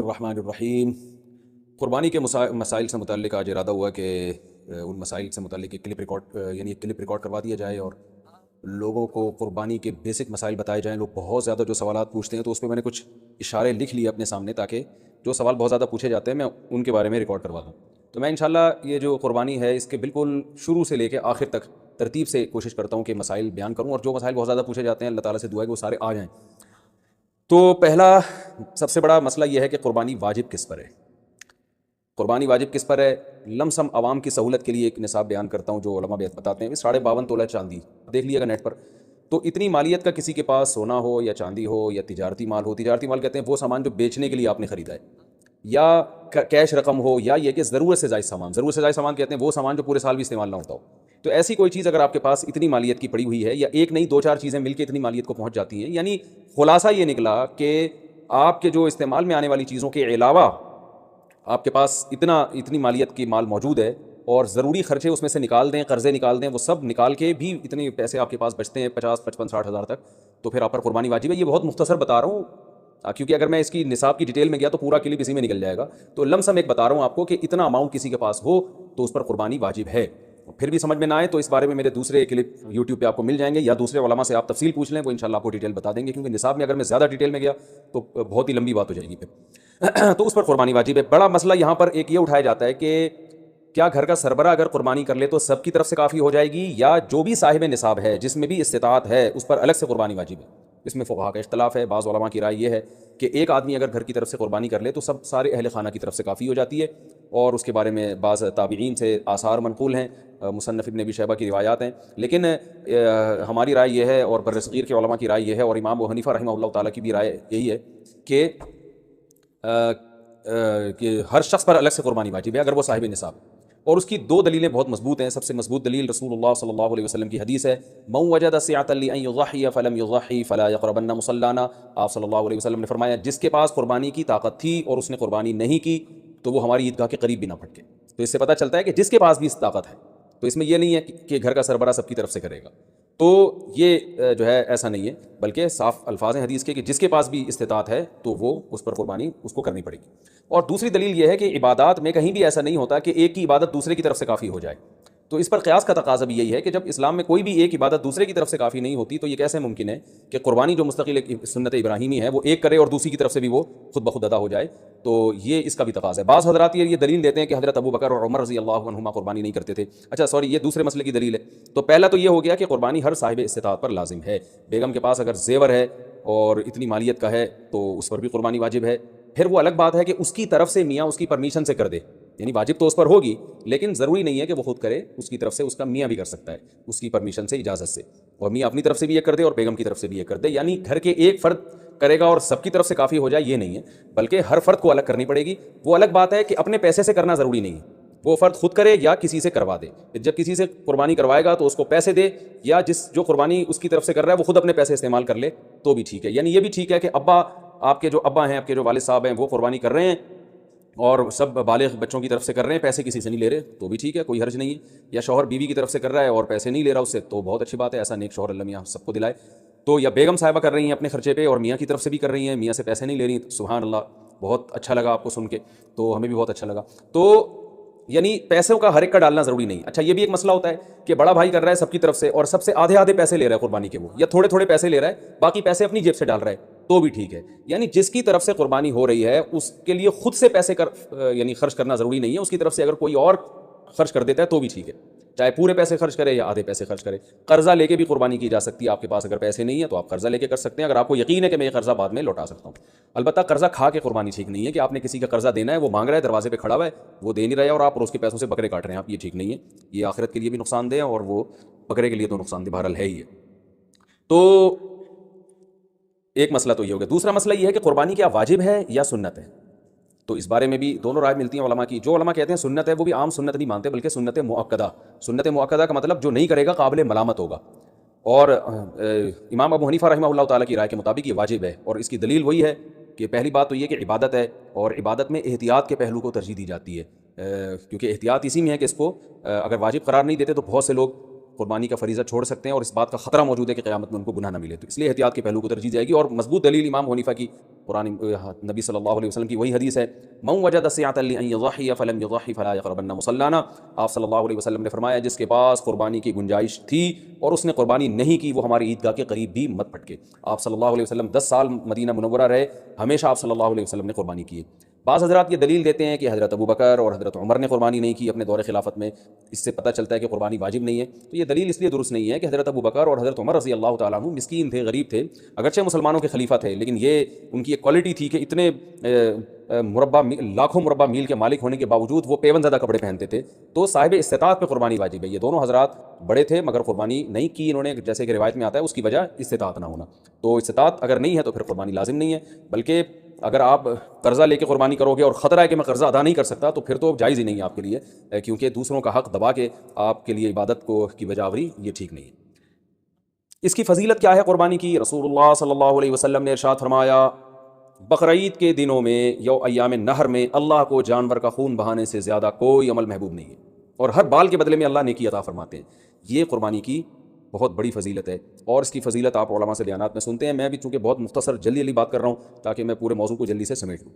الرحمن الرحیم۔ قربانی کے مسائل سے متعلق آج ارادہ ہوا کہ ان مسائل سے متعلق ایک کلپ ریکارڈ کروا دیا جائے اور لوگوں کو قربانی کے بیسک مسائل بتائے جائیں۔ لوگ بہت زیادہ جو سوالات پوچھتے ہیں تو اس پہ میں نے کچھ اشارے لکھ لیے اپنے سامنے تاکہ جو سوال بہت زیادہ پوچھے جاتے ہیں میں ان کے بارے میں ریکارڈ کروا دوں۔ تو میں انشاءاللہ یہ جو قربانی ہے اس کے بالکل شروع سے لے کے آخر تک ترتیب سے کوشش کرتا ہوں کہ مسائل بیان کروں، اور جو مسائل بہت زیادہ پوچھے جاتے ہیں اللہ تعالیٰ سے دعا ہے کہ وہ سارے آ جائیں۔ تو پہلا سب سے بڑا مسئلہ یہ ہے کہ قربانی واجب کس پر ہے۔ قربانی واجب کس پر ہے؟ لمسم عوام کی سہولت کے لیے ایک نصاب بیان کرتا ہوں جو علماء بتاتے ہیں 52.5 تولہ چاندی، دیکھ لیے گا نیٹ پر۔ تو اتنی مالیت کا کسی کے پاس سونا ہو یا چاندی ہو یا تجارتی مال ہو، تجارتی مال کہتے ہیں وہ سامان جو بیچنے کے لیے آپ نے خریدا ہے، یا کیش رقم ہو، یا یہ کہ ضرورت سے زائد سامان، ضرورت سے زائد سامان کہتے ہیں وہ سامان جو پورے سال بھی استعمال نہ ہوتا ہو۔ تو ایسی کوئی چیز اگر آپ کے پاس اتنی مالیت کی پڑی ہوئی ہے، یا ایک نہیں دو چار چیزیں مل کے اتنی مالیت کو پہنچ جاتی ہیں، یعنی خلاصہ یہ نکلا کہ آپ کے جو استعمال میں آنے والی چیزوں کے علاوہ آپ کے پاس اتنی مالیت کی مال موجود ہے، اور ضروری خرچے اس میں سے نکال دیں، قرضے نکال دیں، وہ سب نکال کے بھی اتنے پیسے آپ کے پاس بچتے ہیں 50 55 60 ہزار تک، تو پھر آپ پر قربانی واجب ہے۔ یہ بہت مختصر بتا رہا ہوں کیونکہ اگر میں اس کی نصاب کی ڈیٹیل میں گیا تو پورا کلپ اسی میں نکل جائے گا۔ تو لم سم ایک بتا رہا ہوں آپ کو کہ اتنا اماؤنٹ کسی کے پاس ہو تو اس پر قربانی واجب ہے۔ پھر بھی سمجھ میں نہ آئے تو اس بارے میں میرے دوسرے کلپ یوٹیوب پہ آپ کو مل جائیں گے، یا دوسرے علماء سے آپ تفصیل پوچھ لیں، وہ انشاءاللہ آپ کو ڈیٹیل بتا دیں گے، کیونکہ نصاب میں اگر میں زیادہ ڈیٹیل میں گیا تو بہت ہی لمبی بات ہو جائے گی پھر۔ تو اس پر قربانی واجب ہے۔ بڑا مسئلہ یہاں پر ایک یہ اٹھایا جاتا ہے کہ کیا گھر کا سربراہ اگر قربانی کر لے تو سب کی طرف سے کافی ہو جائے گی، یا جو بھی صاحب نصاب ہے جس میں بھی استطاعت ہے اس پر الگ سے قربانی واجب ہے؟ اس میں فقہاء کا اختلاف ہے۔ بعض علماء کی رائے یہ ہے کہ ایک آدمی اگر گھر کی طرف سے قربانی کر لے تو سارے اہل خانہ کی طرف سے کافی ہو جاتی ہے، اور اس کے بارے میں بعض تابعین سے آثار منقول ہیں، مصنف ابن ابی شیبہ کی روایات ہیں۔ لیکن ہماری رائے یہ ہے، اور بر صغیر کے علماء کی رائے یہ ہے، اور امام ابو حنیفہ رحمہ اللہ تعالیٰ کی بھی رائے یہی ہے کہ ہر شخص پر الگ سے قربانی واجب ہے اگر وہ صاحب نصاب ہے۔ اور اس کی دو دلیلیں بہت مضبوط ہیں۔ سب سے مضبوط دلیل رسول اللہ صلی اللہ علیہ وسلم کی حدیث ہے، من وجد سعۃ لأن یضحی فلم یضحی فلا یقربن مصلانا۔ آپ صلی اللہ علیہ وسلم نے فرمایا جس کے پاس قربانی کی طاقت تھی اور اس نے قربانی نہیں کی تو وہ ہماری عیدگاہ کے قریب بھی نہ پھٹکے۔ تو اس سے پتہ چلتا ہے کہ جس کے پاس بھی اس طاقت ہے، تو اس میں یہ نہیں ہے کہ گھر کا سربراہ سب کی طرف سے کرے گا، تو یہ جو ہے ایسا نہیں ہے، بلکہ صاف الفاظ ہیں حدیث کے کہ جس کے پاس بھی استطاعت ہے تو وہ اس پر قربانی اس کو کرنی پڑے گی۔ اور دوسری دلیل یہ ہے کہ عبادات میں کہیں بھی ایسا نہیں ہوتا کہ ایک کی عبادت دوسرے کی طرف سے کافی ہو جائے۔ تو اس پر قیاس کا تقاضا بھی یہی ہے کہ جب اسلام میں کوئی بھی ایک عبادت دوسرے کی طرف سے کافی نہیں ہوتی تو یہ کیسے ممکن ہے کہ قربانی جو مستقل ایک سنت ابراہیمی ہے وہ ایک کرے اور دوسری کی طرف سے بھی وہ خود بخود ادا ہو جائے؟ تو یہ اس کا بھی تقاضا ہے۔ بعض حضرات یہ دلیل دیتے ہیں کہ حضرت ابو بکر اور عمر رضی اللہ عنہما قربانی نہیں کرتے تھے۔ یہ دوسرے مسئلے کی دلیل ہے۔ تو پہلا تو یہ ہو گیا کہ قربانی ہر صاحب استطاعت پر لازم ہے۔ بیگم کے پاس اگر زیور ہے اور اتنی مالیت کا ہے تو اس پر بھی قربانی واجب ہے۔ پھر وہ الگ بات ہے کہ اس کی طرف سے میاں اس کی پرمیشن سے کر دے، یعنی واجب تو اس پر ہوگی لیکن ضروری نہیں ہے کہ وہ خود کرے، اس کی طرف سے اس کا میاں بھی کر سکتا ہے اس کی پرمیشن سے، اجازت سے، اور میاں اپنی طرف سے بھی یہ کر دے اور بیگم کی طرف سے بھی یہ کر دے۔ یعنی گھر کے ایک فرد کرے گا اور سب کی طرف سے کافی ہو جائے یہ نہیں ہے، بلکہ ہر فرد کو الگ کرنی پڑے گی۔ وہ الگ بات ہے کہ اپنے پیسے سے کرنا ضروری نہیں ہے، وہ فرد خود کرے یا کسی سے کروا دے۔ جب کسی سے قربانی کروائے گا تو اس کو پیسے دے، یا جو قربانی اس کی طرف سے کر رہا ہے وہ خود اپنے پیسے استعمال کر لے تو بھی ٹھیک ہے۔ یعنی یہ بھی ٹھیک ہے کہ آپ کے جو ابا ہیں، آپ کے جو والد صاحب ہیں وہ قربانی کر رہے ہیں اور سب بالغ بچوں کی طرف سے کر رہے ہیں، پیسے کسی سے نہیں لے رہے تو بھی ٹھیک ہے، کوئی حرج نہیں ہے۔ یا شوہر بیوی کی طرف سے کر رہا ہے اور پیسے نہیں لے رہا اس سے تو بہت اچھی بات ہے، ایسا نیک شوہر اللہ میاں سب کو دلائے۔ تو یا بیگم صاحبہ کر رہی ہیں اپنے خرچے پہ اور میاں کی طرف سے بھی کر رہی ہیں، میاں سے پیسے نہیں لے رہی، سبحان اللہ، بہت اچھا لگا آپ کو سن کے، تو ہمیں بھی بہت اچھا لگا۔ تو یعنی پیسوں کا ہر ایک کا ڈالنا ضروری نہیں۔ اچھا یہ بھی ایک مسئلہ ہوتا ہے کہ بڑا بھائی کر رہا ہے سب کی طرف سے اور سب سے آدھے پیسے لے رہا ہے قربانی کے، وہ یا تھوڑے تھوڑے پیسے لے رہا ہے، باقی پیسے اپنی جیب سے ڈال رہا ہے تو بھی ٹھیک ہے۔ یعنی جس کی طرف سے قربانی ہو رہی ہے اس کے لیے خود سے پیسے یعنی خرچ کرنا ضروری نہیں ہے، اس کی طرف سے اگر کوئی اور خرچ کر دیتا ہے تو بھی ٹھیک ہے، چاہے پورے پیسے خرچ کرے یا آدھے پیسے خرچ کرے۔ قرضہ لے کے بھی قربانی کی جا سکتی ہے، آپ کے پاس اگر پیسے نہیں ہیں تو آپ قرضہ لے کے کر سکتے ہیں، اگر آپ کو یقین ہے کہ میں یہ قرضہ بعد میں لوٹا سکتا ہوں۔ البتہ قرضہ کھا کے قربانی ٹھیک نہیں ہے کہ آپ نے کسی کا قرضہ دینا ہے، وہ مانگ رہا ہے، دروازے پہ کھڑا ہوا ہے، وہ دے نہیں رہا ہے اور آپ اس کے پیسوں سے بکرے کاٹ رہے ہیں، آپ یہ ٹھیک نہیں ہے، یہ آخرت کے لیے بھی نقصان دہ ہے اور وہ بکرے کے لیے تو نقصان دہ بہرحال ہے ہی ہے۔ تو ایک مسئلہ تو یہ ہو گیا۔ دوسرا مسئلہ یہ ہے کہ قربانی کیا واجب ہے یا سنت ہے؟ تو اس بارے میں بھی دونوں رائے ملتی ہیں علماء کی۔ جو علماء کہتے ہیں سنت ہے وہ بھی عام سنت نہیں مانتے بلکہ سنت مؤکدہ۔ سنت مؤکدہ کا مطلب جو نہیں کرے گا قابل ملامت ہوگا، اور امام ابو حنیفہ رحمہ اللہ تعالیٰ کی رائے کے مطابق یہ واجب ہے، اور اس کی دلیل وہی ہے کہ پہلی بات تو یہ کہ عبادت ہے، اور عبادت میں احتیاط کے پہلو کو ترجیح دی جاتی ہے، کیونکہ احتیاط اسی میں ہے کہ اس کو اگر واجب قرار نہیں دیتے تو بہت سے لوگ قربانی کا فریضہ چھوڑ سکتے ہیں اور اس بات کا خطرہ موجود ہے کہ قیامت میں ان کو گناہ نہ ملے. تو اس لیے احتیاط کے پہلو کو ترجیح جائے گی. اور مضبوط دلیل امام ابو حنیفہ کی قرآن نبی صلی اللہ علیہ وسلم کی وہی حدیث ہے من وجد سعة لأن يضحي فلم يضحي فلا يقربن مصلانا. آپ صلی اللہ علیہ وسلم نے فرمایا جس کے پاس قربانی کی گنجائش تھی اور اس نے قربانی نہیں کی وہ ہماری عیدگاہ کے قریب بھی مت پھٹکے. آپ صلی اللہ علیہ وسلم 10 سال مدینہ منورہ رہے, ہمیشہ آپ صلی اللہ علیہ وسلم نے قربانی کی. بعض حضرات یہ دلیل دیتے ہیں کہ حضرت ابو بکر اور حضرت عمر نے قربانی نہیں کی اپنے دور خلافت میں, اس سے پتہ چلتا ہے کہ قربانی واجب نہیں ہے. تو یہ دلیل اس لیے درست نہیں ہے کہ حضرت ابو بکر اور حضرت عمر رضی اللہ تعالیٰ عنہ مسکین تھے, غریب تھے, اگرچہ مسلمانوں کے خلیفہ تھے, لیکن یہ ان کی ایک کوالٹی تھی کہ اتنے لاکھوں مربع میل کے مالک ہونے کے باوجود وہ پیون زدہ کپڑے پہنتے تھے. تو صاحب استطاعت پہ قربانی واجب ہے. یہ دونوں حضرات بڑے تھے مگر قربانی نہیں کی انہوں نے, جیسے کہ روایت میں آتا ہے اس کی وجہ استطاعت نہ ہونا. تو استطاعت اگر نہیں ہے تو پھر قربانی لازم نہیں ہے. بلکہ اگر آپ قرضہ لے کے قربانی کرو گے اور خطرہ ہے کہ میں قرضہ ادا نہیں کر سکتا تو پھر تو جائز ہی نہیں ہے آپ کے لیے, کیونکہ دوسروں کا حق دبا کے آپ کے لیے عبادت کو کی وجہ آوری یہ ٹھیک نہیں ہے. اس کی فضیلت کیا ہے قربانی کی؟ رسول اللہ صلی اللہ علیہ وسلم نے ارشاد فرمایا بقرعید کے دنوں میں یا ایام نہر میں اللہ کو جانور کا خون بہانے سے زیادہ کوئی عمل محبوب نہیں ہے, اور ہر بال کے بدلے میں اللہ نیکی عطا فرماتے ہیں. یہ قربانی کی بہت بڑی فضیلت ہے, اور اس کی فضیلت آپ علماء سے بیانات میں سنتے ہیں. میں بھی چونکہ بہت مختصر جلدی بات کر رہا ہوں تاکہ میں پورے موضوع کو جلدی سے سمیٹ لوں.